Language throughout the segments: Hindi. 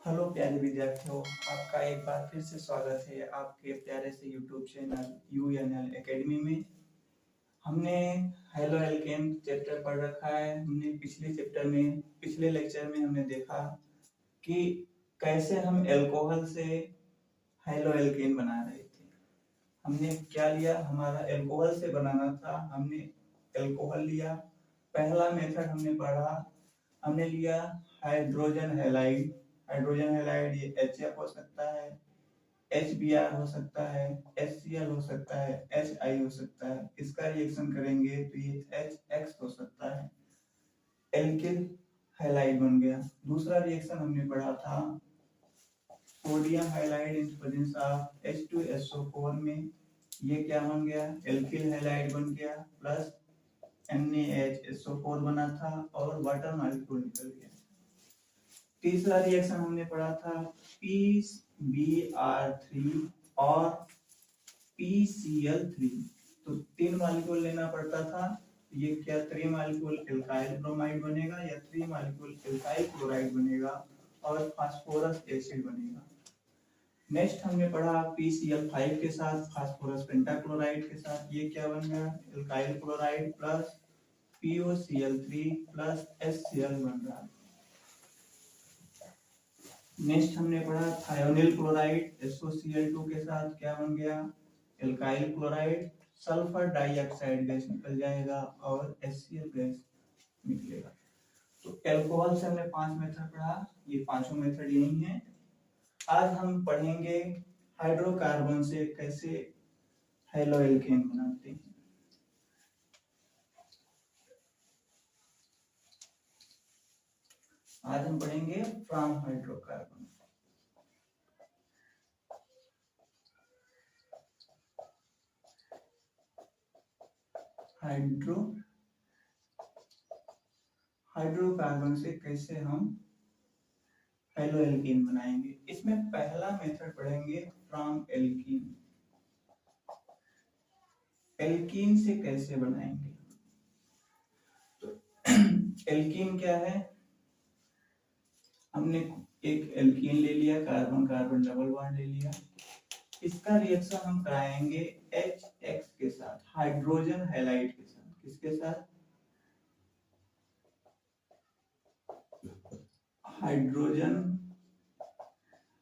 हेलो प्यारे विद्यार्थियों, आपका एक बार फिर से स्वागत है आपके प्यारे से यूट्यूब चैनल UNL एकेडमी में। हमने हेलो एल्केन चैप्टर पढ़ रखा है। हमने पिछले लेक्चर में हमने देखा कि कैसे हम अल्कोहल से हेलो एल्केन बना रहे थे। हमने क्या लिया, हमारा अल्कोहल से बनाना था। हमने अल्कोहल लिया। पहला मेथड हमने पढ़ा, हमने लिया हाइड्रोजन हैलाइड। हाइड्रोजन हैलाइड ये HF हो सकता है, HBr हो सकता है, HCl हो सकता है, HI हो सकता है। इसका रिएक्शन करेंगे तो ये HX हो सकता है, एल्किल हैलाइड बन गया। दूसरा रिएक्शन हमने पढ़ा था sodium halide in presence of H2SO4 में, ये क्या बन गया, एल्किल हैलाइड बन गया प्लस NaHSO4 बना था और वाटर मॉलिक्यूल निकल गया। तीसरा रिएक्शन हमने पढ़ा था PbR3 और PCl3। तो 3 मॉलिक्यूल लेना पड़ता था। ये क्या 3 मॉलिक्यूल एल्काइल ब्रोमाइड बनेगा या 3 मॉलिक्यूल एल्काइल क्लोराइड बनेगा और फास्फोरस एसिड बनेगा। नेक्स्ट हमने पढ़ा PCl5 के साथ फास्फोरस पेंटाक्लोराइड के साथ, ये क्या बन गया, alkyl chloride plus POCl3 plus HCl बन रहा है। नेक्स्ट हमने पढ़ा थायोनिल क्लोराइड SOCl2 के साथ क्या बन गया, alkyl chloride, sulphur dioxide gas निकल जाएगा और HCl गैस निकलेगा। तो अल्कोहल से हमने 5 मेथड पढ़ा, ये पांचों मेथड यही है। आज हम पढ़ेंगे हाइड्रोकार्बन से कैसे हेलो एल्केन बनाते हैं। आज हम पढ़ेंगे फ्रॉम हाइड्रोकार्बन। हाइड्रोकार्बन से कैसे हम हेलो एल्कीन बनाएंगे। इसमें पहला मेथड पढ़ेंगे फ्रॉम एल्कीन। एल्कीन से कैसे बनाएंगे, तो एल्कीन क्या है, हमने एक एल्कीन ले लिया, कार्बन कार्बन डबल बॉन्ड ले लिया। इसका रिएक्शन हम कराएंगे HX के साथ, हाइड्रोजन हैलाइड के साथ। किसके साथ, हाइड्रोजन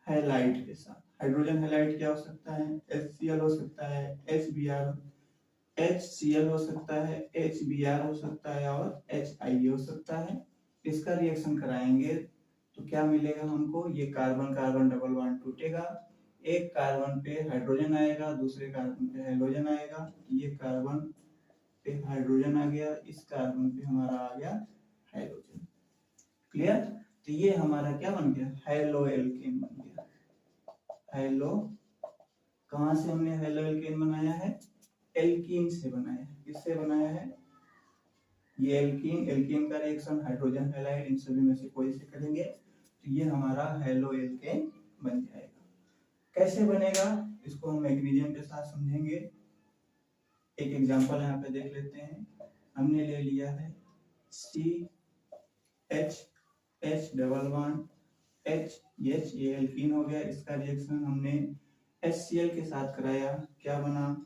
हैलाइड के साथ। हाइड्रोजन हैलाइड क्या हो सकता है, HCl हो सकता है, HCl हो सकता है, HBr हो सकता है और HI हो सकता है। इसका रिएक्शन कराएंगे तो क्या मिलेगा हमको, ये कार्बन कार्बन डबल बॉन्ड टूटेगा, एक कार्बन पे हाइड्रोजन आएगा, दूसरे कार्बन पे हाइड्रोजन आएगा। ये कार्बन पे हाइड्रोजन आ गया, इस कार्बन पे हमारा आ गया हाइड्रोजन। क्लियर। तो ये हमारा क्या बन गया, हेलो एल्केन बन गया। हेलो, कहां से हमने हेलो एल्केन बनाया है, एल्कीन से बनाया है। किससे बनाया है, ये एल्कीन, एल्कीन का रिएक्शन हाइड्रोजन हैलाइड, इन सभी में से कोई से करेंगे तो ये हमारा हेलो एल्केन बन जाएगा। कैसे बनेगा इसको हम मैग्नीशियम के साथ समझेंगे। एक एग्जांपल यहाँ पे देख लेते हैं। हमने ले लिया है CH डबल बॉन्ड H, ये एल्कीन हो गया। इसका रिएक्शन हमने HCl के साथ कराया, क्या बना,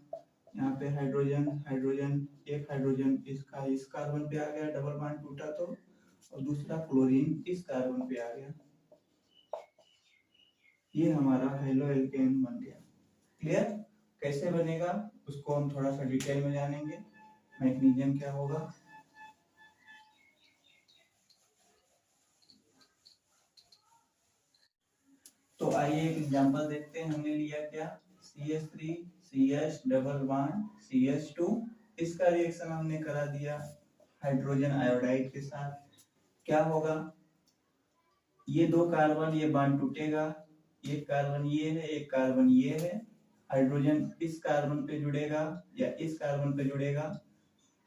यहाँ पे हाइड्रोजन हाइड्रोजन, एक हाइड्रोजन इसका इस कार्बन पे आ गया, डबल बॉन्ड टूटा तो, और दूसरा क्लोरीन इस कार्बन पे आ गया। ये हमारा हेलो एल्केन बन गया। क्लियर। कैसे बनेगा उसको हम थोड़ा सा डिटेल में जानेंगे। मैग्नीशियम क्या होगा, तो आइए एक एग्जांपल देखते हैं। हमने लिया क्या, CH3 CH double bond CH2, इसका रिएक्शन हमने करा दिया हाइड्रोजन आयोडाइड के साथ। क्या होगा, ये दो कार्बन, ये बॉन्ड टूटेगा, एक कार्बन ये है, एक कार्बन ये है, हाइड्रोजन इस कार्बन पे जुड़ेगा या इस कार्बन पे जुड़ेगा।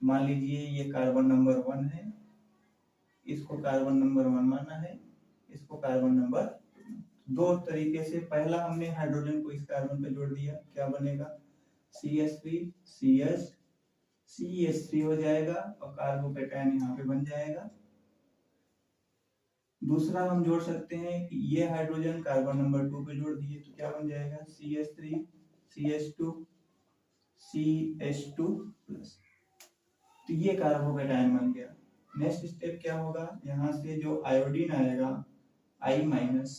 मान लीजिए ये कार्बन नंबर 1 है, इसको कार्बन नंबर 1 माना है, इसको कार्बन नंबर 2 तरीके से। पहला हमने हाइड्रोजन को इस कार्बन पे जोड़ दिया, क्या बनेगा, CH3 CH3 हो जाएगा और कार्बोकैटायन यहाँ पे बन जाएगा। दूसरा हम जोड़ सकते हैं कि ये हाइड्रोजन कार्बन नंबर 2 पे जोड़ दिए तो क्या बन जाएगा CH3 CH2 CH2 प्लस। तो ये कार्बोकेटायन बन गया। नेक्स्ट स्टेप क्या होगा, यहाँ से जो आयोडीन आएगा I माइनस,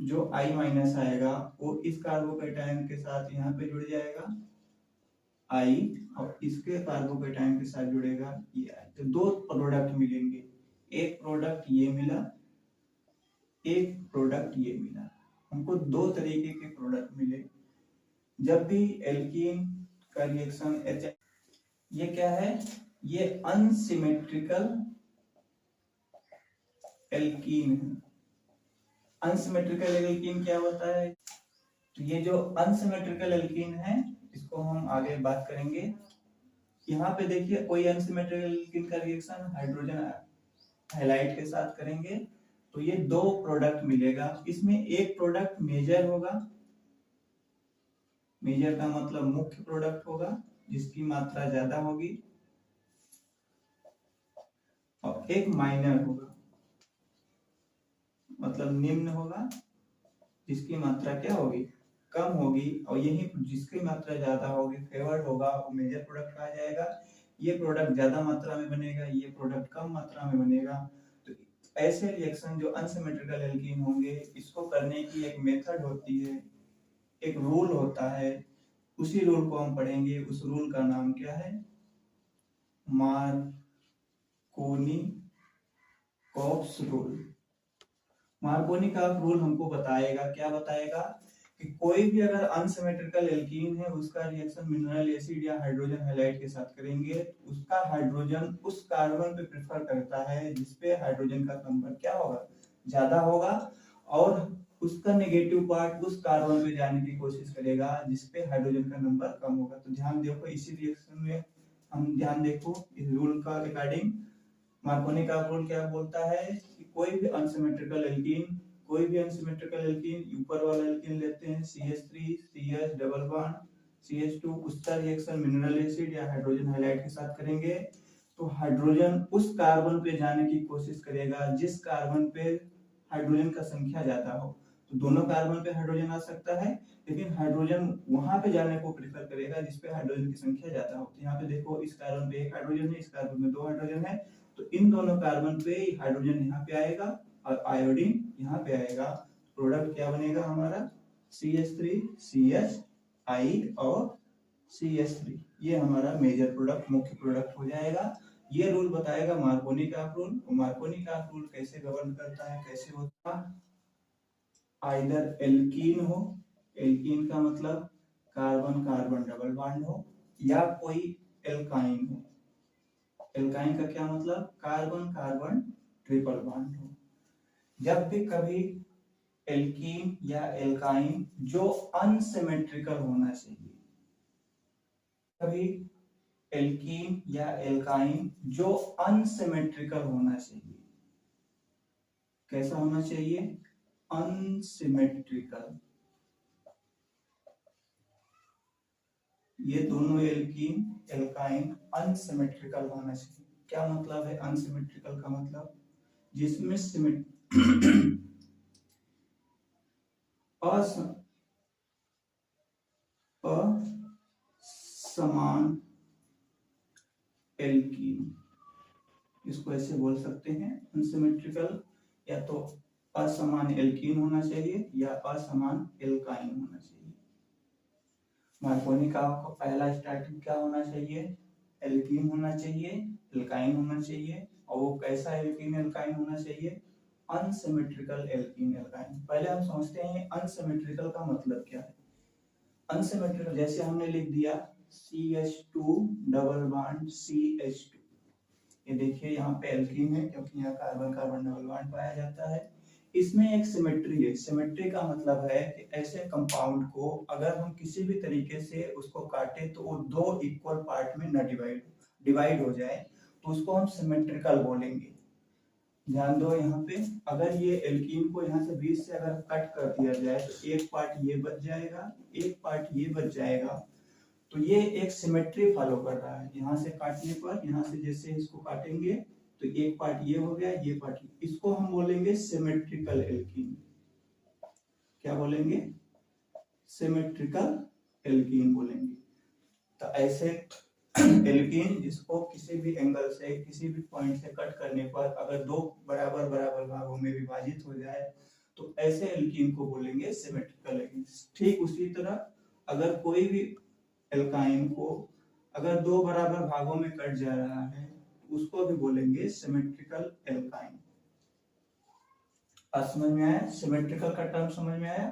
जो I माइनस आएगा वो इस कार्बोकेटायन के साथ यहाँ पे जुड़ जाएगा I, और इसके कार्बोकेटायन के साथ जुड़ेगा ये I। तो दो प्रोडक्ट मिलेंगे, एक प्रोडक्ट ये मिला, एक प्रोडक्ट ये मिला। हमको दो तरीके के प्रोडक्ट मिले। जब भी एल्कीन का रिएक्शन ये क्या है, ये अनसिमेट्रिकल एल्कीन है। अनसिमेट्रिकल एल्कीन क्या होता है, तो ये जो अनसिमेट्रिकल एल्कीन है इसको हम आगे बात करेंगे। यहाँ पे देखिए कोई अनसिमेट्रिकल एल्कीन का रिएक्शन हाइड्रोजन हैलाइड के साथ करेंगे तो ये दो प्रोडक्ट मिलेगा। इसमें एक प्रोडक्ट मेजर होगा, मेजर का मतलब मुख्य प्रोडक्ट होगा जिसकी मात्रा ज्यादा होगी, और एक माइनर होगा मतलब निम्न होगा जिसकी मात्रा क्या होगी, कम होगी। और यही जिसकी मात्रा ज्यादा होगी, फेवर्ड होगा, वो मेजर प्रोडक्ट कहा जाएगा। ये प्रोडक्ट ज्यादा मात्रा में बनेगा, ये प्रोडक्ट कम मात्रा में बनेगा। तो ऐसे रिएक्शन जो अनसिमेट्रिकल एल्कीन होंगे, इसको करने की एक मेथड होती है, एक रूल होता है। उसी रूल को हम पढ़ेंगे। उस रूल का नाम क्या है, मार्कोनी-कॉप्स रूल। मार्कोनी-कॉप्स रूल हमको बताएगा, क्या बताएगा कि कोई भी अगर अनसिमेट्रिकल एल्कीन है उसका रिएक्शन मिनरल एसिड या हाइड्रोजन हैलाइड के साथ करेंगे, उसका हाइड्रोजन उस कार्बन पे प्रेफर करता है जिसपे हाइड्रोजन का नंबर क्या होगा, ज्यादा होगा, और उसका नेगेटिव पार्ट उस कार्बन पे जाने की कोशिश करेगा जिसपे हाइड्रोजन का नंबर कम होगा। तो ध्यान देखो इसी रिएक्शन में हम ध्यान देखो इस रूल का अकॉर्डिंग मार्कोनी का रूल क्या बोलता है कि कोई भी अनसिमेट्रिकल एल्कीन, कोई भी अनसिमेट्रिकल एल्कीन, ऊपर वाला एल्कीन लेते हैं CH3 CH double bond CH2, उसका रिएक्शन मिनरल एसिड या हाइड्रोजन हैलाइड के साथ करेंगे तो हाइड्रोजन उस कार्बन पे जाने की कोशिश करेगा जिस कार्बन पे हाइड्रोजन का संख्या ज्यादा हो। तो दोनों कार्बन पे हाइड्रोजन आ सकता है, लेकिन हाइड्रोजन वहां पे जाने को प्रेफर करेगा जिसपे हाइड्रोजन की संख्या ज्यादा हो। तो यहाँ पे देखो इस कार्बन पे एक हाइड्रोजन है, इस कार्बन में दो हाइड्रोजन है, तो इन दोनों कार्बन पे हाइड्रोजन यहाँ पे आएगा और आयोडीन यहाँ पे आएगा। प्रोडक्ट क्या बनेगा हमारा CH3 CH I और CH3, ये हमारा मेजर प्रोडक्ट, मुख्य प्रोडक्ट हो जाएगा। ये रूल बताएगा मार्कोनी का रूल। मार्कोनी का रूल कैसे गवर्न करता है, कैसे होता है, आइदर एल्कीन हो, एल्कीन का मतलब कार्बन कार्बन डबल बॉन्ड हो, या कोई एल्काइन हो। एल्काइन का क्या मतलब, कार्बन कार्बन ट्रिपल बॉन्ड हो। जब भी कभी एल्कीन या एल्काइन जो अनसिमेट्रिकल होना चाहिए, कभी एल्कीन या एल्काइन जो अनसिमेट्रिकल होना चाहिए, कैसा होना चाहिए, अनसिमेट्रिकल। ये दोनों एल्कीन एल्काइन अनसिमेट्रिकल होना चाहिए। क्या मतलब है अनसिमेट्रिकल का मतलब, जिसमें असमान एल्कीन, इसको ऐसे बोल सकते हैं अनसिमेट्रिकल, या तो असमान एल्कीन होना चाहिए या असमान एल्काइन होना चाहिए। मार्कोनी का पहला स्टार्टिंग क्या होना चाहिए, एल्कीन होना चाहिए, एल्काइन होना चाहिए, और वो कैसा एल्कीन एल्काइन होना चाहिए, अनसिमेट्रिकल एल्कीन एल्काइन। पहले हम समझते हैं अनसिमेट्रिकल का मतलब क्या है। अनसिमेट्रिकल जैसे हमने लिख दिया CH2 डबल बॉन्ड CH2, ये देखिए यहाँ पे एल्कीन है क्योंकि यहाँ कार्बन कार्बन डबल बॉन्ड पाया जाता है। इसमें एक सिमेट्री है। सिमेट्री का मतलब है कि ऐसे कंपाउंड को अगर हम किसी भी तरीके से उसको काटे तो वो दो इक्वल पार्ट में न डिवाइड हो जाए, तो उसको हम सिमेट्रिकल बोलेंगे। ध्यान दो यहाँ पे, अगर ये एल्कीन को यहाँ से बीच से अगर कट कर दिया जाए तो एक पार्ट ये बच जाएगा, एक पार्ट ये बच जाएगा, तो ये एक सिमेट्री फॉलो कर रहा है। यहाँ से काटने पर, यहाँ से जैसे इसको काटेंगे तो एक पार्ट ये हो गया, ये पार्ट, इसको हम बोलेंगे सिमेट्रिकल एल्कीन। क्या बोलेंगे? सिमेट्रिकल एल्कीन बोलेंगे। तो ऐसे एल्कीन जिसको किसी भी एंगल से, किसी भी पॉइंट से कट करने पर अगर दो बराबर बराबर भागों में विभाजित हो जाए तो ऐसे एल्कीन को बोलेंगे सिमेट्रिकल एल्कीन। ठीक उसी तरह अगर कोई भी एल्काइन को अगर दो बराबर भागों में कट जा रहा है उसको भी बोलेंगे सिमेट्रिकल एल्काइन। समझ में आया? सिमेट्रिकल का टर्म समझ में आया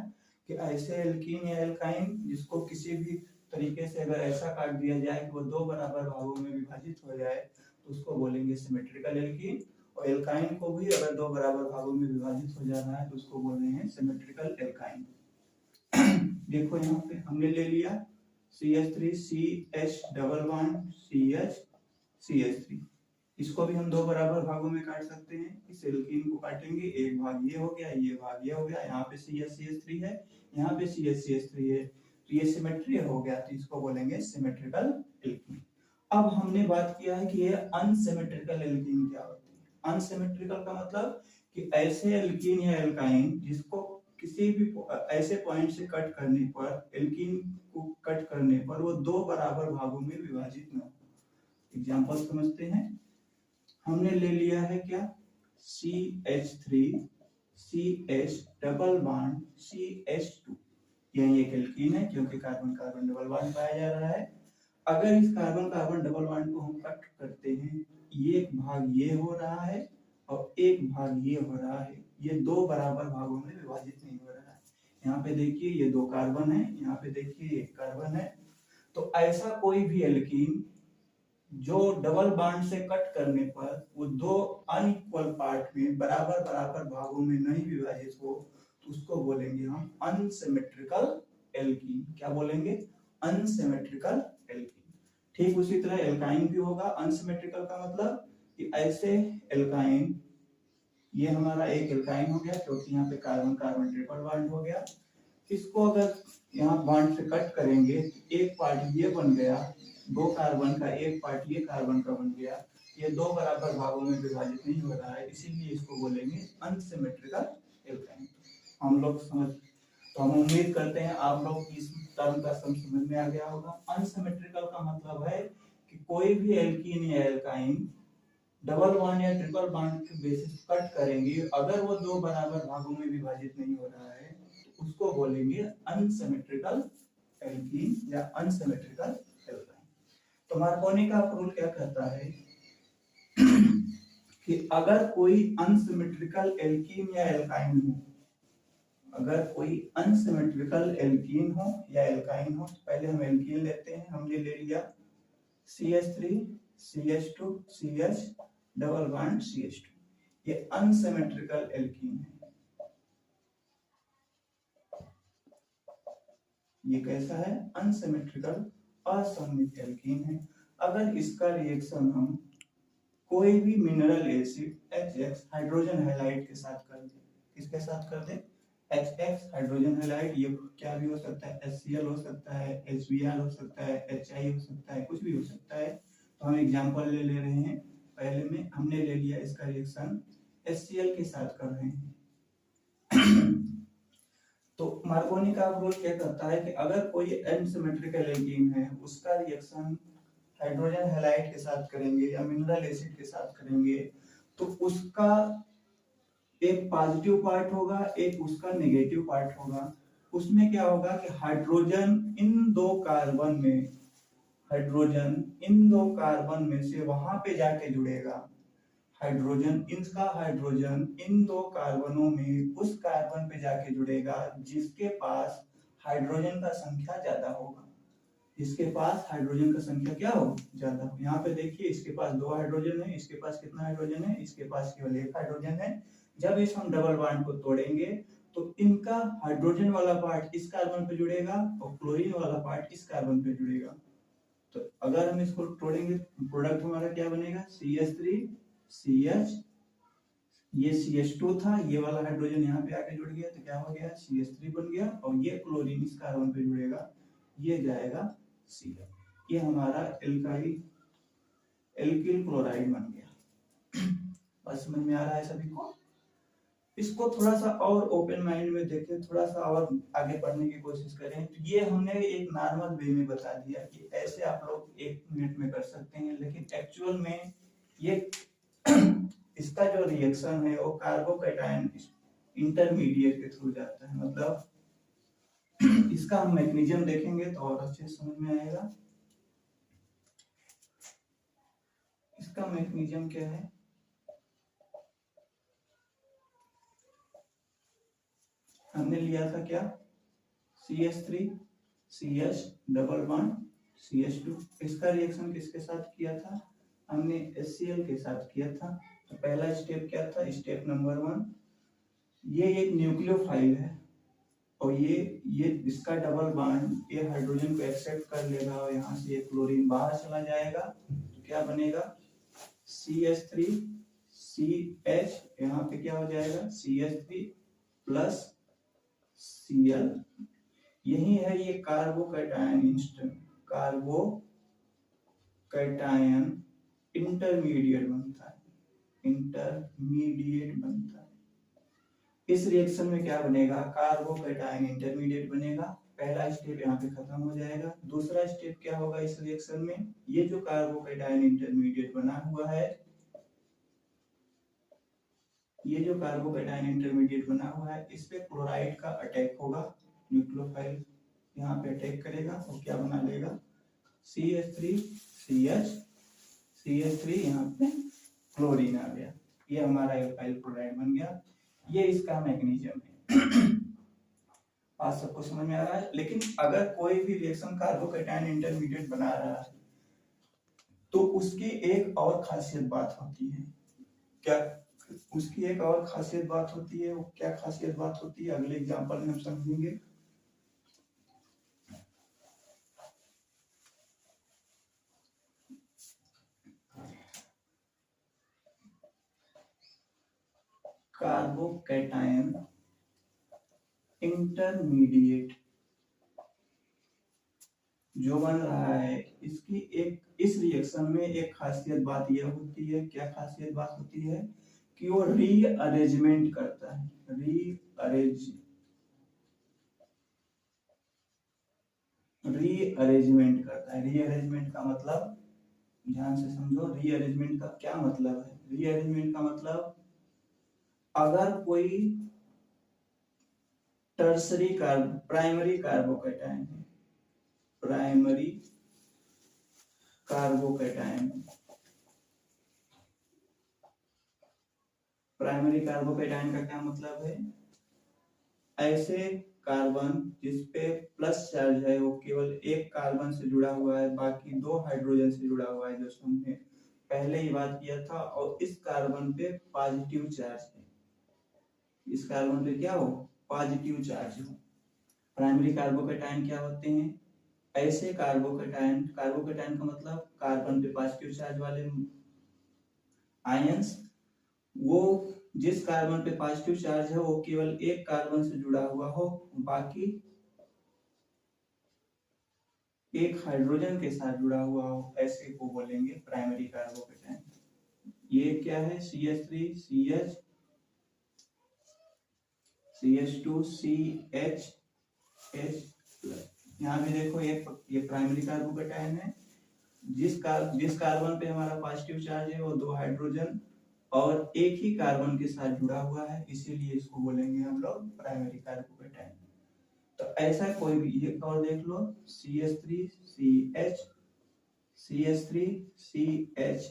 कि ऐसे एल्कीन या एल्काइन जिसको किसी भी तरीके से अगर ऐसा काट दिया जाए कि वो दो बराबर भागों में विभाजित हो जाए तो उसको बोलेंगे सिमेट्रिकल एल्कीन। और एल्काइन को भी अगर दो बराबर भागों में विभाजित हो जाना है तो उसको बोल रहे हैं सिमेट्रिकल एल्काइन। देखो यहाँ पे हमने ले लिया CH3 CH double bond CH CH3, इसको भी हम दो बराबर भागों में काट सकते हैं। इस एल्कीन को काटेंगे, एक भाग ये हो गया, ये भाग ये हो गया, यहाँ पे CH3 है, यहाँ पे CH3 है, तो ये सिमेट्री हो गया, तो इसको बोलेंगे सिमेट्रिकल एल्कीन। अब हमने बात किया है कि ये अनसिमेट्रिकल एल्कीन क्या होती है। अनसिमेट्रिकल का मतलब कि ऐसे एल्कीन या एल्काइन जिसको किसी भी ऐसे पॉइंट से कट करने पर, एल्कीन को कट करने पर वो दो बराबर भागों में विभाजित न हो। एग्जांपल समझते हैं। हमने ले लिया है क्या, CH3 CH double bond CH2, यही एक एल्कीन है क्योंकि कार्बन कार्बन डबल बॉन्ड पाया जा रहा है। अगर इस कार्बन कार्बन डबल बॉन्ड को हम कट करते हैं, एक भाग ये हो रहा है और एक भाग ये हो रहा है, ये दो बराबर भागों में विभाजित नहीं हो रहा है। यहाँ पे देखिए ये दो कार्बन है, यहाँ पे देखिए एक कार्बन है। तो ऐसा कोई भी एल्कीन जो डबल बॉन्ड से कट करने पर वो दो अनइक्वल पार्ट में बराबर बराबर भागों में नहीं विभाजित हो तो उसको बोलेंगे हम अनसिमेट्रिकल एल्कीन। क्या बोलेंगे? Unsymmetrical alkene. ठीक उसी तरह एल्काइन भी होगा। अनसिमेट्रिकल का मतलब कि ऐसे एल्काइन, ये हमारा एक एल्काइन हो गया क्योंकि यहाँ पे कार्बन कार्बन ट्रिपल बॉन्ड हो गया, इसको अगर यहाँ बॉन्ड से कट करेंगे तो एक पार्ट ये बन गया, दो कार्बन का एक पार्ट ये कार्बन का बन गया, ये दो बराबर भागों में विभाजित नहीं हो रहा है, इसीलिए इसको बोलेंगे अनसिमेट्रिकल एल्काइन। हम लोग समझ, तो हम उम्मीद करते हैं आप लोग इस टर्म का समझ में आ गया होगा। अनसिमेट्रिकल का मतलब है कि कोई भी एल्कीन या एल्काइन डबल बॉन्ड या ट्रिपल बॉन्ड के बेसिस कट करेंगे, अगर वो दो बराबर भागों में विभाजित नहीं हो रहा है तो उसको बोलेंगे अनसिमेट्रिकल एल्कीन या अनसिमेट्रिकल एल्काइन। तो मार्कोनी का रूल क्या कहता है कि अगर कोई अनसिमेट्रिकल एल्कीन या एल्काइन हो, अगर कोई अनसिमेट्रिकल एल्कीन हो या एल्काइन हो, तो पहले हम एल्कीन लेते हैं। हमने ले लिया CH3 CH2 CH double bond CH2, ये अनसिमेट्रिकल एल्कीन है। ये कैसा है? अनसिमेट्रिकल, असममित एल्कीन है। अगर इसका रिएक्शन हम कोई भी mineral acid HX hydrogen halide के साथ कर दें, किसके साथ कर दें? HX हाइड्रोजन हैलाइड, ये क्या भी हो सकता है, HCl हो सकता है, HBr हो सकता है, HI हो सकता है, कुछ भी हो सकता है। तो हम एग्जांपल ले रहे हैं। पहले में हमने ले लिया इसका रिएक्शन HCl के साथ कर रहे हैं। तो मार्कोनी का रूल क्या कहता है कि अगर कोई अनसिमेट्रिकल एल्कीन है उसका रिएक्शन हाइड्रोजन हैलाइड के साथ करेंगे या मिनरल एसिड के साथ करेंगे तो उसका एक पॉजिटिव पार्ट होगा, एक उसका नेगेटिव पार्ट होगा। उसमें क्या होगा कि हाइड्रोजन इन दो कार्बन में, हाइड्रोजन इन दो कार्बन में से वहां पे जाके जुड़ेगा। हाइड्रोजन, इनका हाइड्रोजन इन दो कार्बनों में उस कार्बन पे जाके जुड़ेगा जिसके पास हाइड्रोजन का संख्या ज्यादा होगा, जिसके पास हाइड्रोजन का संख्या क्या हो, ज्यादा हो। यहाँ पे देखिए इसके पास दो हाइड्रोजन है, इसके पास कितना हाइड्रोजन है, इसके पास केवल एक हाइड्रोजन है। जब इस हम डबल बॉन्ड को तोड़ेंगे तो इनका हाइड्रोजन वाला पार्ट इस कार्बन पे जुड़ेगा और क्लोरीन वाला पार्ट इस कार्बन पे जुड़ेगा। तो अगर हम इसको तोड़ेंगे प्रोडक्ट हमारा क्या बनेगा, CH3 CH, ये CH2 था, ये वाला हाइड्रोजन यहाँ पे आके जुड़ गया तो क्या हो गया, CH3 बन गया और ये क्लोरीन इस कार्बन पे जुड़ेगा, ये जाएगा Cl, ये हमारा एल्काइल क्लोराइड बन गया। बस समझ में आ रहा है सभी को? इसको थोड़ा सा और ओपन माइंड में देखें, थोड़ा सा और आगे पढ़ने की कोशिश करें। तो ये हमने एक नॉर्मल वे में बता दिया कि ऐसे आप लोग 1 मिनट में कर सकते हैं, लेकिन एक्चुअल में ये इसका जो रिएक्शन है वो कार्बोकैटायन इंटरमीडिएट के थ्रू जाता है। मतलब इसका हम मैकेनिज्म देखेंगे तो और अच्छे से समझ में आएगा। इसका मैकेनिज्म क्या है? हमने लिया था क्या? CH3 CH double bond CH2। इसका रिएक्शन किसके साथ किया था? हमने HCl के साथ किया था। तो पहला स्टेप क्या था? स्टेप नंबर 1, ये एक न्यूक्लियोफाइल है और ये इसका डबल बॉन्ड ये हाइड्रोजन को एक्सेप्ट कर लेगा और यहाँ से ये क्लोरीन बाहर चला जाएगा। तो क्या बनेगा? CH3 CH, यहाँ पे क्या हो जाएगा? CH3 plus Cl। यही है ये कार्बोकैटायन इंटरमीडिएट बनता है। इस रिएक्शन में क्या बनेगा? कार्बोकैटायन इंटरमीडिएट बनेगा। पहला स्टेप यहाँ पे खत्म हो जाएगा। दूसरा स्टेप क्या होगा इस रिएक्शन में? ये जो कार्बोकैटायन इंटरमीडिएट बना हुआ है, ये जो कार्बोकैटायन इंटरमीडिएट बना हुआ है, इस पे क्लोराइड का अटैक होगा। न्यूक्लियोफाइल यहाँ पे अटैक करेगा और क्या बना लेगा? CH3 CH3 यहाँ पे क्लोरीन आ गया, ये हमारा एल्काइल क्लोराइड बन गया। ये इसका मैकेनिज्म है। आज सबको समझ में आ रहा है? लेकिन अगर कोई भी रिएक्शन कार्बोकैटायन इंटरमीडिएट बना रहा है तो उसकी एक और खासियत बात होती है। क्या उसकी एक और खासियत बात होती है? वो क्या खासियत बात होती है अगले एग्जांपल में हम समझेंगे। कार्बोकैटायन इंटरमीडिएट जो बन रहा है, इसकी एक इस रिएक्शन में एक खासियत बात यह होती है। क्या खासियत बात होती है? कि वो रीअरेंजमेंट करता है। रीअरेंजमेंट करता है। रीअरेंजमेंट का मतलब ध्यान से समझो। रीअरेंजमेंट का क्या मतलब है? रीअरेंजमेंट का मतलब अगर कोई प्राइमरी कार्बोकैटायन है, प्राइमरी कार्बोकैटायन का क्या मतलब है? ऐसे कार्बन जिसपे प्लस चार्ज है वो केवल एक कार्बन से जुड़ा हुआ है, बाकी 2 हाइड्रोजन से जुड़ा हुआ है, जो हमने पहले ही बात किया था। और इस कार्बन पे पॉजिटिव चार्ज है। इस कार्बन पे क्या हो? पॉजिटिव चार्ज हो। प्राइमरी कार्बोकैटायन क्या होते हैं? ऐसे कार्बोकैटायन का मतलब कार्बन पे पॉजिटिव चार्ज वाले आयंस। वो जिस कार्बन पे पॉजिटिव चार्ज है वो केवल एक कार्बन से जुड़ा हुआ हो, बाकी एक हाइड्रोजन के साथ जुड़ा हुआ हो, ऐसे को बोलेंगे प्राइमरी कार्बोकैटायन। ये क्या है? CH3 CH CH2 CH H plus. यहाँ भी देखो ये प्राइमरी कार्बोकैटायन है। जिस कार्बन पे हमारा पॉजिटिव चार्ज है वो 2 हाइड्रोजन और एक ही कार्बन के साथ जुड़ा हुआ है, इसीलिए इसको बोलेंगे हम लोग प्राइमरी कार्बोकैटायन। तो ऐसा कोई भी एक और देख लो, CH3 CH CH3 CH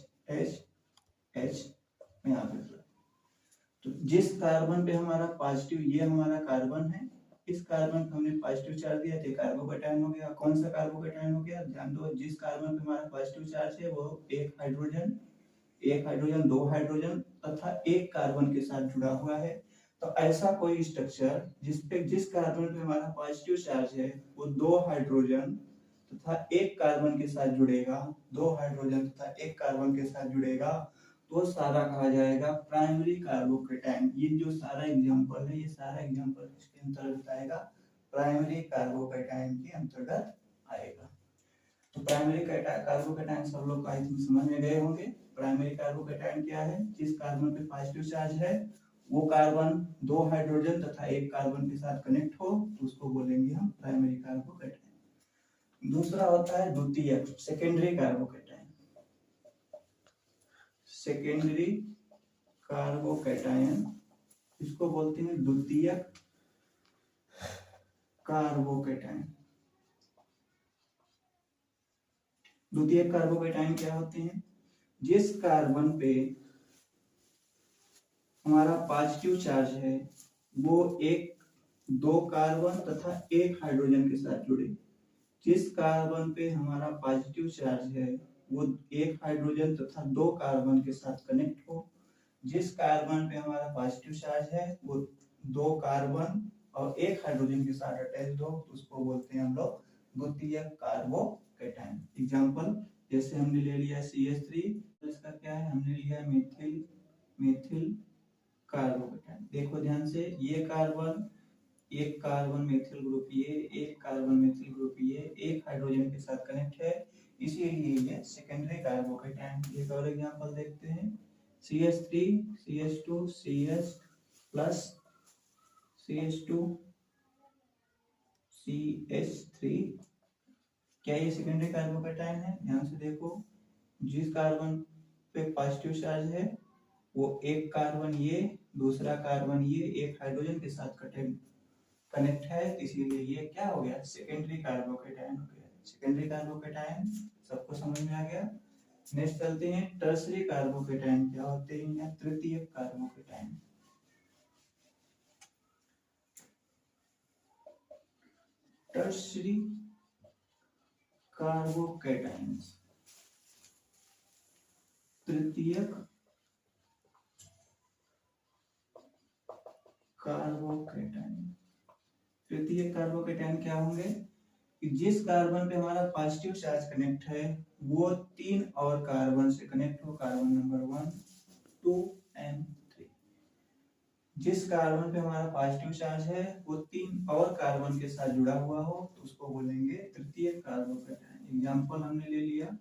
H यहाँ पे। तो जिस कार्बन पे हमारा पॉजिटिव, ये हमारा कार्बन है, इस कार्बन पे हमने पॉजिटिव चार्ज दिया तो कार्बोकैटायन हो गया। कौन सा कार्बोकैटायन हो गया? ध्यान दो, जिस कार्बन पे हमारा पॉजिटिव चार्ज है वो एक हाइड्रोजन 2 हाइड्रोजन तथा एक कार्बन के साथ जुड़ा हुआ है। तो ऐसा कोई स्ट्रक्चर जिस कार्बन पे हमारा पॉजिटिव चार्ज है वो 2 हाइड्रोजन तथा एक कार्बन के साथ जुड़ेगा, 2 हाइड्रोजन तथा एक कार्बन के साथ जुड़ेगा, तो सारा कहा जाएगा प्राइमरी कार्बोकैटायन। ये जो सारा एग्जांपल है, ये सारा एग्जांपल किसके अंतर्गत आएगा? प्राइमरी कार्बोकैटायन के अंतर्गत आएगा। प्राइमरी कार्बोकैटायन सब लोग आई थिंक समझ में गए होंगे। प्राइमरी कार्बोकैटायन क्या है? जिस कार्बन पे पॉजिटिव चार्ज है वो कार्बन दो हाइड्रोजन तथा एक कार्बन के साथ कनेक्ट हो तो उसको बोलेंगे हम प्राइमरी कार्बोकैटायन। दूसरा होता है द्वितीयक, सेकेंडरी कार्बोकैटायन। सेकेंडरी कार्बोकैटायन इसको बोलते हैं द्वितीयक कार्बोकैटायन। द्वितीयक कार्बोकैटायन क्या होते हैं? जिस कार्बन पे हमारा पॉजिटिव चार्ज है वो एक दो कार्बन तथा एक हाइड्रोजन के साथ जुड़े। जिस कार्बन पे हमारा पॉजिटिव चार्ज है वो एक हाइड्रोजन तथा दो कार्बन के साथ कनेक्ट हो। जिस कार्बन पे हमारा पॉजिटिव चार्ज है वो दो कार्बन और एक हाइड्रोजन के साथ अटैच हो तो उसको बोलते हैं हम लोग द्वितीयक कार्बोकैटायन। एग्जांपल जैसे हमने ले लिया CH3, इसका क्या है? हमने लिया मेथिल कार्बोकैटायन। देखो ध्यान से, ये कार्बन एक कार्बन मेथिल ग्रुप ये, एक कार्बन मेथिल ग्रुप ये, एक हाइड्रोजन के साथ कनेक्ट है, इसीलिए ये सेकेंडरी कार्बोकैटायन। एक और एग्जांपल देखते हैं, CH3 CH2 CH plus CH2 CH3, क्या ये सेकेंडरी कार्बोकैटायन है? ध्यान से देखो, जिस कार्बन पे पॉजिटिव चार्ज है वो एक कार्बन ये, दूसरा कार्बन ये, एक हाइड्रोजन के साथ कनेक्ट है, इसीलिए ये क्या हो गया? सेकेंडरी कार्बोकैटायन हो गया। सेकेंडरी कार्बोकैटायन सबको समझ में आ गया। नेक्स्ट चलते हैं, टर्सरी कार्बोकैटायन क्या होते हैं या तृतीयक कार्बोकैटायन। टर्सरी कार्बोकैटायन, तृतीयक कार्बोकैटायन। तृतीयक कार्बोकैटायन क्या होंगे कि जिस कार्बन पे हमारा पॉजिटिव चार्ज कनेक्ट है वो तीन और कार्बन से कनेक्ट हो, कार्बन नंबर 1 2 and 3। जिस कार्बन पे हमारा पॉजिटिव चार्ज है वो तीन और कार्बन के साथ जुड़ा हुआ हो तो उसको बोलेंगे तृतीयक कार्बोकैटायन। एग्जांपल हमने ले लिया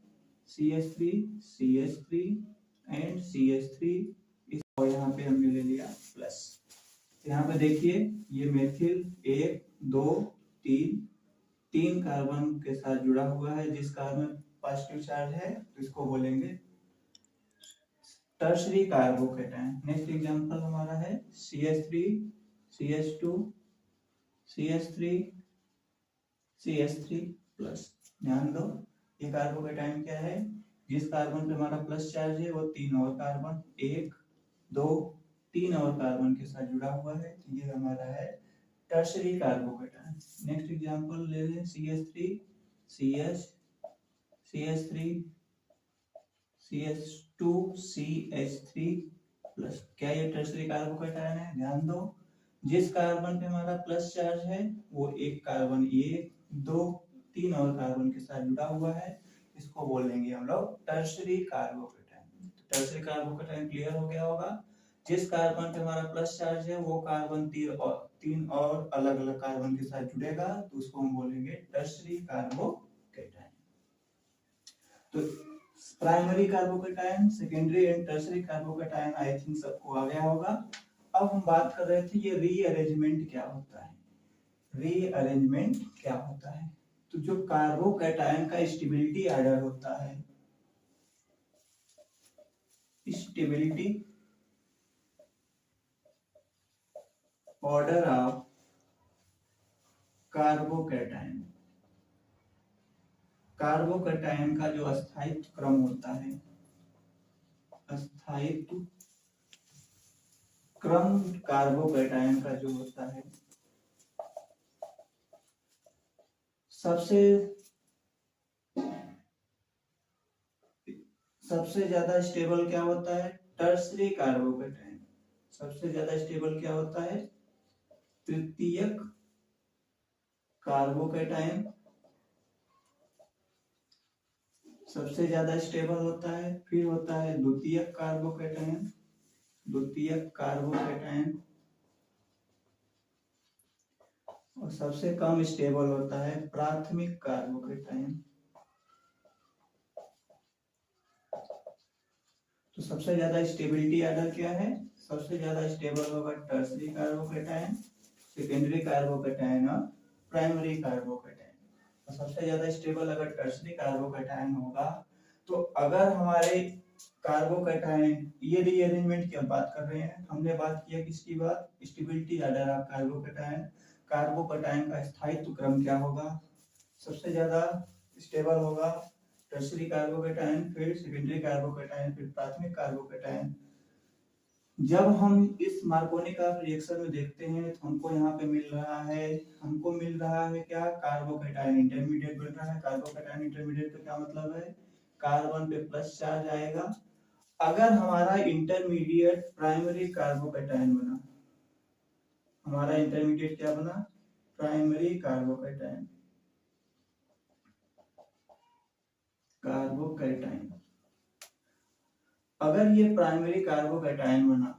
CH3 CH3 एंड CH3, और यहाँ पे हमने ले लिया प्लस। यहाँ पे देखिए ये मेथिल 1 2 3 तीन कार्बन के साथ जुड़ा हुआ है, जिस कार्बन पॉजिटिव चार्ज है तो इसको बोलेंगे टर्सरी कार्बोकैटायन। नेक्स्ट एग्जांपल हमारा है CH3 CH2 CH3 CH3 plus. ध्यान दो, ये कार्बोकैटायन क्या है? जिस कार्बन पे हमारा प्लस चार्ज है वो तीन और कार्बन, एक दो तीन और कार्बन के साथ जुड़ा हुआ है, तो ये हमारा है टर्सरी कार्बोकैटायन। नेक्स्ट एग्जांपल ले लें CH3 CH CH3 CH2 CH3 plus. क्या ये टर्सरी कार्बोकैटायन है? ध्यान दो, जिस कार्बन पे हमारा प्लस चार्ज है वो एक कार्बन एक दो तीन और कार्बन के साथ जुड़ा हुआ है, इसको बोलेंगे हम लोग tertiary carbocation. Tertiary carbocation clear हो गया होगा। जिस कार्बन पे हमारा प्लस चार्ज है वो कार्बन तीन और अलग अलग कार्बन के साथ जुड़ेगा तो उसको हम बोलेंगे टर्सरी कार्बोकैटायन। तो primary carbocation, secondary and tertiary carbocation I think सबको आ गया होगा। अब हम बात कर रहे थे ये रीअरेंजमेंट क्या होता है। रीअरेंजमेंट क्या होता है? तो जो कार्बोकैटायन का स्टेबिलिटी ऑर्डर होता है, stability order of carbocation, carbocation का जो स्थायित्व क्रम होता है, स्थायित्व क्रम कार्बोकैटायन का जो होता है, सबसे ज्यादा स्टेबल क्या होता है? Tertiary carbocation. सबसे ज्यादा स्टेबल क्या होता है? तृतीयक कार्बोकैटायन सबसे ज्यादा स्टेबल होता है। फिर होता है द्वितीयक कार्बोकैटायन, द्वितीयक कार्बोकैटायन, और सबसे कम स्टेबल होता है प्राथमिक कार्बोकैटायन। तो सबसे ज्यादा स्टेबिलिटी ऑर्डर क्या है? सबसे ज्यादा स्टेबल होगा टर्सरी कार्बोकैटायन, सेकेंडरी कार्बोकैटायन और प्राइमरी कार्बोकैटायन। तो सबसे ज्यादा स्टेबल अगर टर्सरी कार्बोकैटायन होगा, तो अगर हमारे कार्बोकैटायन, ये रीअरेंजमेंट की हम बात कर रहे हैं, हमने बात किया किसकी बात? Stability order of carbocation. Carbocation का स्थायित्व क्रम क्या होगा? सबसे ज्यादा स्टेबल होगा टर्सरी कार्बोकैटायन, फिर सेकेंडरी कार्बोकैटायन, फिर प्राथमिक कार्बोकैटायन। जब हम इस मार्कोनी का रिएक्शन में देखते हैं तो हमको यहाँ पे मिल रहा है क्या? कार्बोकैटायन इंटरमीडिएट बन रहा है। कार्बोकैटायन इंटरमीडिएट का क्या मतलब है? कार्बन पे प्लस चार्ज आएगा। अगर हमारा इंटरमीडिएट प्राइमरी कार्बोकैटायन बना, हमारा इंटरमीडिएट क्या बना? Primary carbocation, carbocation. अगर ये प्राइमरी कार्बोकैटायन बना,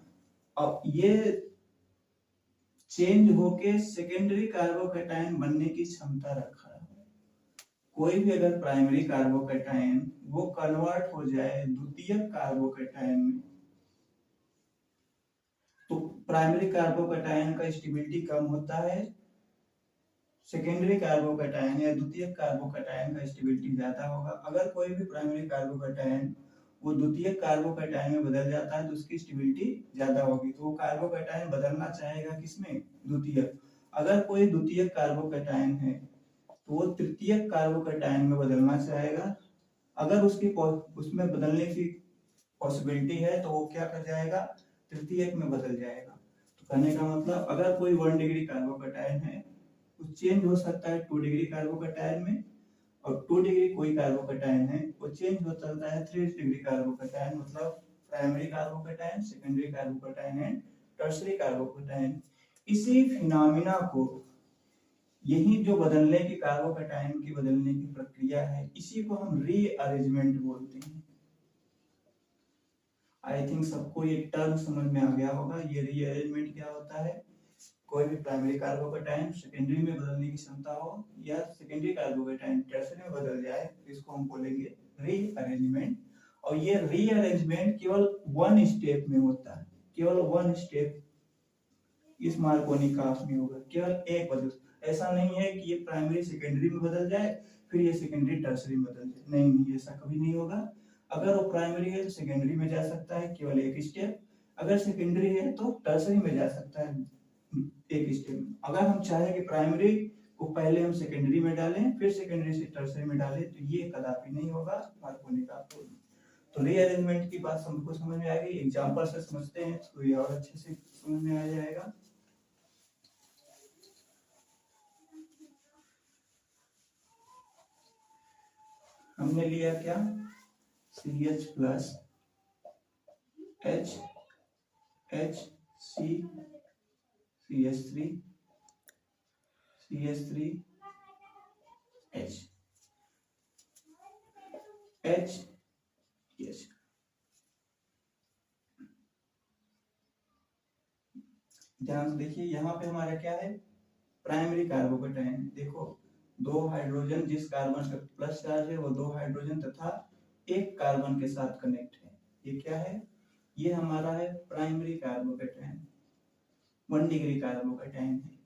अब ये चेंज होके सेकेंडरी कार्बोकैटायन बनने की क्षमता रखा है। कोई भी अगर प्राइमरी कार्बोकैटायन वो कन्वर्ट हो जाए द्वितीयक कार्बोकैटायन में, तो प्राइमरी कार्बोकैटायन का स्टेबिलिटी कम होता है, सेकेंडरी कार्बोकैटायन या द्वितीयक कार्बोकैटायन का स्टेबिलिटी ज्यादा होगा। अगर कोई भी प्राइमरी कार्बोकैटायन वो द्वितीयक कार्बोकैटायन में बदल जाता है तो उसकी स्टेबिलिटी ज्यादा होगी। तो वो कार्बोकैटायन बदलना चाहेगा किसमें? द्वितीयक। अगर कोई द्वितीयक कार्बोकैटायन है तो वो तृतीयक कार्बोकैटायन में बदलना चाहेगा। अगर उसकी उसमें बदलने की पॉसिबिलिटी है तो वो क्या कर जाएगा? तृतीयक में बदल जाएगा। तो कहने का मतलब अगर कोई 1 डिग्री कार्बोकैटायन है वो चेंज हो सकता है 2 डिग्री कार्बोकैटायन में, और 2 डिग्री कोई कार्बोकैटायन है वो चेंज हो सकता है 3 डिग्री कार्बोकैटायन, मतलब primary carbocation, secondary carbocation and tertiary carbocation. इसी फिनोमिना को, यही जो बदलने की कार्बोकैटायन की बदलने की प्रक्रिया है, इसी को हम रीअरेंजमेंट बोलते हैं। आई थिंक सबको ये टर्म समझ में आ गया होगा। ये रीअरेंजमेंट क्या होता है? कोई भी प्राइमरी कार्बोकैटायन सेकेंडरी में बदलने की क्षमता हो या सेकेंडरी कार्बोकैटायन टर्शरी में बदल जाए, तो इसको हम बोलेंगे रीअरेंजमेंट। और ये रीअरेंजमेंट केवल 1 स्टेप में होता है, केवल 1 स्टेप इस मार्कोनी ग्राफ में होगा, केवल एक बदल। ऐसा नहीं है कि ये प्राइमरी सेकेंडरी में बदल जाए फिर ये सेकेंडरी टर्सरी में बदल जाए, नहीं, ऐसा कभी नहीं होगा। अगर वो प्राइमरी है तो सेकेंडरी में जा सकता है केवल एक स्टेप, अगर सेकेंडरी है तो टर्सरी में जा सकता है एक स्टेप। अगर हम चाहे कि प्राइमरी को पहले हम सेकेंडरी में डालें फिर सेकेंडरी से टर्सरी में डालें, तो ये कदापि नहीं होगा मार्कोनी का फॉर्म। तो रीअरेंजमेंट की बात हमको समझ में आ गई। एग्जांपल से समझते हैं तो ये और अच्छे से समझ में आ जाएगा। हमने लिया क्या? CH plus H H C CH3 CH3 H H H। ध्यान से देखिए, यहाँ पे हमारा क्या है? Primary carbocation. देखो, 2 हाइड्रोजन, जिस कार्बन पे प्लस चार्ज है वो 2 हाइड्रोजन तथा एक कार्बन के साथ कनेक्ट है। ये क्या है? ये हमारा है प्राइमरी कार्बोकैटायन, 1 डिग्री कार्बोकैटायन है।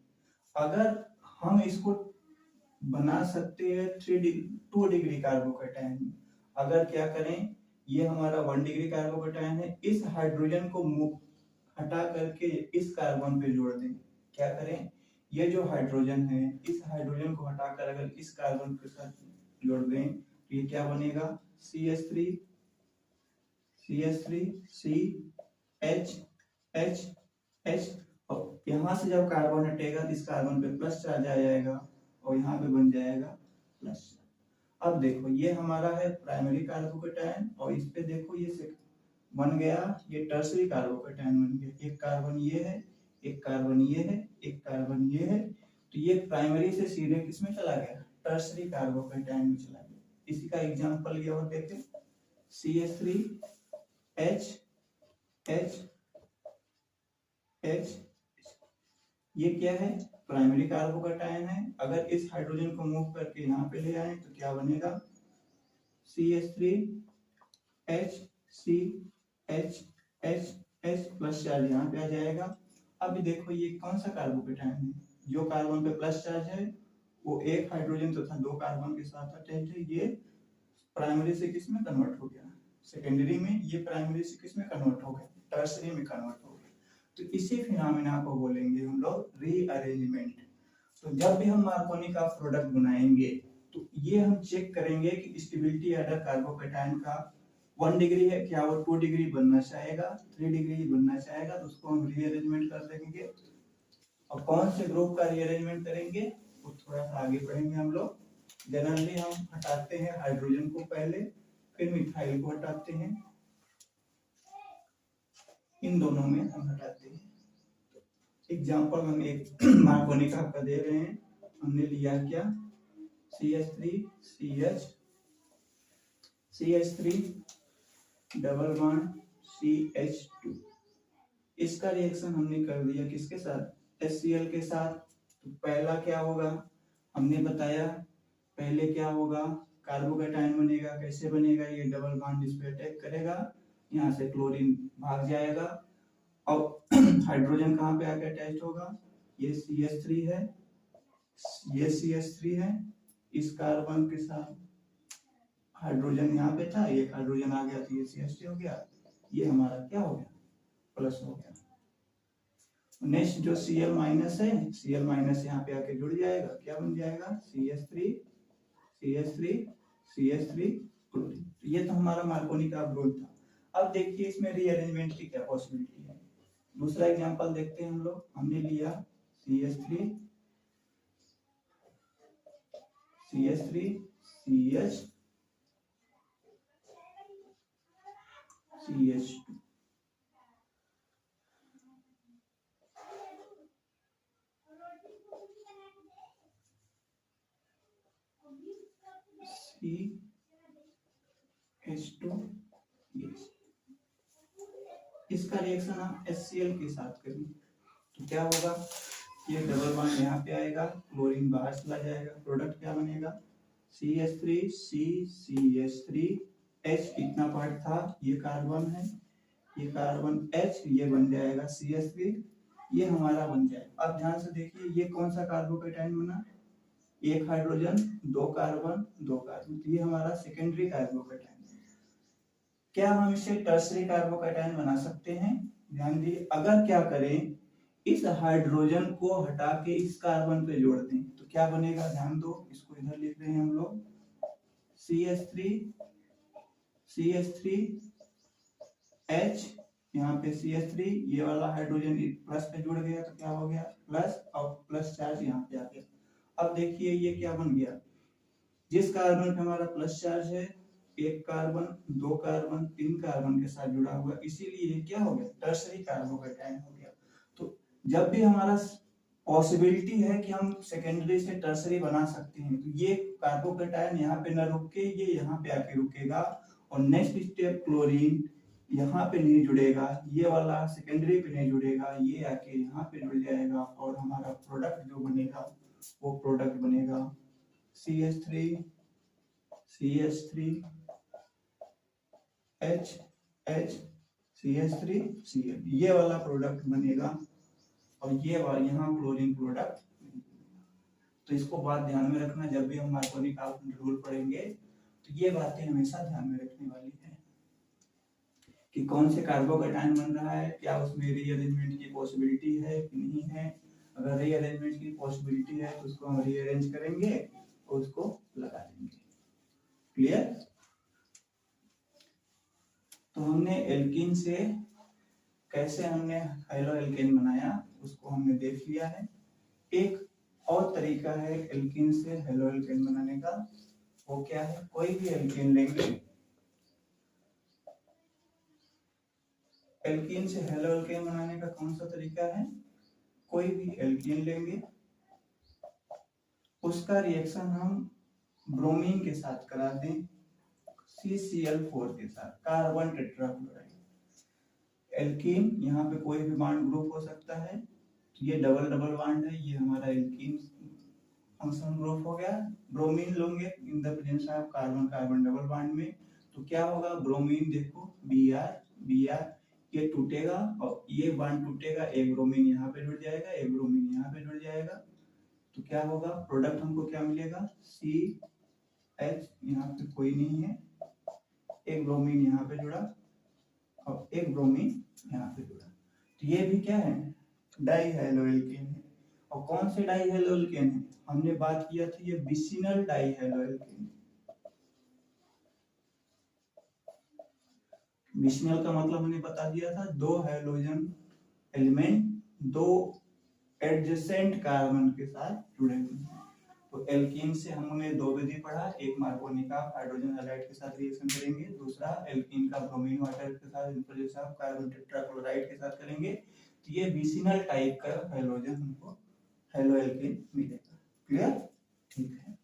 अगर हम इसको बना सकते हैं 2 डिग्री कार्बोकैटायन, अगर क्या करें, ये हमारा 1 डिग्री कार्बोकैटायन है, इस हाइड्रोजन को हटा करके इस कार्बन पे जोड़ दें। क्या करें? ये जो हाइड्रोजन है, इस हाइड्रोजन को हटाकर अगर इस कार्बन के साथ जोड़ दें तो ये क्या बनेगा? CH3 C H H H। और यहाँ से जब कार्बन हटेगा तो इस कार्बन पे प्लस चार्ज आ जाएगा और यहाँ पे बन जाएगा प्लस। अब देखो, ये हमारा है प्राइमरी कार्बोकैटायन और इस पे देखो ये बन गया, ये टर्सरी कार्बोकैटायन बन गया। एक कार्बन ये है, एक कार्बन ये है, एक कार्बन ये है, तो ये प्राइमरी से सीधे किसमें चला गया? टर्सरी कार्बोकैटायन में चला गया। इसी का एग्जांपल ये और देखें, CH3 H H H। ये क्या है? प्राइमरी कार्बोकैटायन है। अगर इस हाइड्रोजन को मूव करके यहाँ पे ले आए तो क्या बनेगा? CH3 H C H H H plus charge यहाँ पे आ जाएगा। अभी देखो ये कौन सा कार्बोकेटाइन है, जो कार्बन पे प्लस चार्ज है वो एक हाइड्रोजन तथा दो कार्बन के साथ अटैच है, ये प्राइमरी से किस में कन्वर्ट हो गया, सेकेंडरी में, ये प्राइमरी से किस में कन्वर्ट हो गया, टर्सरी में कन्वर्ट हो गया। तो इसी फिनोमेना को बोलेंगे हम लोग रीअरेंजमेंट। तो जब भी हम मार्कोनी का प्रोडक्ट बनाएंगे तो ये हम चेक करेंगे कि स्टेबिलिटी एडर कार्बोकेटाइन का 1 डिग्री है, क्या वो 2 डिग्री बनना चाहेगा, 3 डिग्री बनना चाहेगा, तो उसको हम रीअरेंजमेंट कर देंगे। और कौन से ग्रुप का रीअरेंजमेंट करेंगे वो थोड़ा सा आगे पढ़ेंगे हम लोग। जनरली हम हटाते हैं हाइड्रोजन को पहले, फिर मिथाइल को हटाते हैं, इन दोनों में हम हटाते हैं। एग्जाम्पल हम एक मार्कोनी का आपका दे रहे हैं, हमने लिया क्या, CH3 CH3 double bond CH2, इसका रिएक्शन हमने कर दिया किसके साथ, HCl के साथ। तो पहला क्या होगा, हमने बताया पहले क्या होगा, कार्बोकेटाइन बनेगा, कैसे बनेगा, ये डबल बॉन्ड इस पे अटैक करेगा, यहाँ से क्लोरीन भाग जाएगा और हाइड्रोजन कहाँ पे आके अटैच होगा, ये CH3 है, ये CH3 है, इस कार्बन के साथ हाइड्रोजन यहाँ पे था, एक हाइड्रोजन आ गया तो ये CH3 हो गया, ये हमारा क्या हो गया, प्लस हो गया। नेक्स्ट जो Cl माइनस है, Cl माइनस यहाँ पे आके जुड़ जाएगा, क्या बन जाएगा, CH3 क्लोरीन। तो ये तो हमारा मार्कोनी का रूल था। अब देखिए इसमें रीअरेंजमेंट की क्या पॉसिबिलिटी है। दूसरा एग्जांपल देखते हैं हम लोग, हमने लिया CH3 CH2 CH2, इसका रिएक्शन हम HCl के साथ करेंगे तो क्या होगा, ये डबल बॉन्ड यहाँ पे आएगा, क्लोरीन बाहर चला जाएगा, प्रोडक्ट क्या बनेगा, CH3 CH3 H कितना पार्ट था, ये कार्बन है, ये कार्बन H, ये बन जाएगा CH3, ये हमारा बन जाएगा। अब ध्यान से देखिए ये कौन सा कार्बोकेटाइन बना, एक हाइड्रोजन दो कार्बन, तो ये हमारा सेकेंडरी कार्बोकेटाइन। क्या हम इसे टर्सरी कार्बोकेटाइन बना सकते हैं, ध्यान दिए, अगर क्या करें इस हाइड्रोजन को हटा के इस कार्बन पे जोड़ दें तो क्या बनेगा, ध्यान दो, इसको इधर लिख रहे हैं हम लोग, CH3 H, यहाँ पे CH3, ये वाला हाइड्रोजन प्लस पे जुड़ गया तो क्या हो गया, प्लस, और प्लस चार्ज यहाँ पे आ गया। अब देखिए ये क्या बन गया, जिस कार्बन पे हमारा प्लस चार्ज है, एक कार्बन, दो कार्बन, तीन कार्बन के साथ जुड़ा हुआ, इसीलिए क्या हो गया, टर्सरी कार्बोकेटाइन हो गया। तो जब भी हमारा पॉसिबिलिटी है कि हम सेकेंडरी से टर्सरी बना सकते हैं, तो ये कार्बोकेटाइन यहाँ पे न रुक के ये यहाँ पे आके रुकेगा, और नेक्स्ट स्टेप क्लोरीन यहाँ पे नहीं जुड़ेगा, ये वाला सेकेंडरी पे नहीं जुड़ेगा, ये आके यहाँ पे जुड़ जाएगा, और हमारा प्रोडक्ट जो बनेगा वो प्रोडक्ट बनेगा CH3 H CH3 Cl, ये वाला प्रोडक्ट बनेगा, और ये वाला यहाँ क्लोरीन प्रोडक्ट। तो इसको बात ध्यान में रखना, जब भी हम मार्कोनी का रूल पढ़ेंगे तो ये बातें हमेशा ध्यान में रखने वाली है कि कौन से कार्बोकेटाइन बन रहा है, क्या उसमें रीअरेंजमेंट की पॉसिबिलिटी है कि नहीं है। अगर रीअरेंजमेंट की पॉसिबिलिटी है तो उसको हम रीअरेंज करेंगे और उसको लगा देंगे। क्लियर। तो हमने एल्कीन से कैसे हमने हेलो एल्केन बनाया उसको हमने देख लिया है। एक और तरीका है एल्कीन से हेलो एल्केन बनाने का, वो क्या है, कोई भी एल्कीन लेंगे, एल्कीन से हेलो एल्केन बनाने का कौन सा तरीका है, कोई भी एल्कीन लेंगे, उसका रिएक्शन हम ब्रोमीन के साथ करा दें, CCl4 के साथ, कार्बन टेट्राक्लोराइड। एल्कीन यहाँ पे कोई भी बॉन्ड ग्रुप हो सकता है, तो ये डबल डबल बॉन्ड है, ये हमारा एल्कीन फंक्शन ग्रुप हो गया। ब्रोमीन लोगे in the presence of carbon carbon double bond में, तो क्या होगा, ब्रोमीन देखो Br Br, ये टूटेगा और ये बॉन्ड टूटेगा, एक ब्रोमीन यहाँ पे जुड़ जाएगा, एक ब्रोमीन यहाँ पे जुड़ जाएगा, तो क्या होगा, प्रोडक्ट हमको क्या मिलेगा, CH, यहाँ पे कोई नहीं है, एक ब्रोमीन यहाँ पे जुड़ा और एक ब्रोमीन यहाँ पे जुड़ा, तो ये भी क्या है, डाई हैलोएल्केन है। और कौन से डाई हैलोएल्केन है, हमने बात किया था ये विसिनल डाई हैलोएल्केन। विसिनल का मतलब हमने बता दिया था, दो हाइड्रोजन एलिमेंट दो एडजेसेंट कार्बन के साथ जुड़े हुए हैं। तो एल्कीन से हमने दो विधि पढ़ा, एक मार्कोनिक हाइड्रोजन हैलाइड के साथ रिएक्शन करेंगे, दूसरा एल्कीन का ब्रोमीन वाटर के साथ इंटरजेक्शन कार्बन टेट्राक्लोराइड के साथ करेंगे। तो ये विसिनल टाइप का हाइड्रोजन हमको हैलोएल्केन मिलेगा। क्लियर, ठीक है।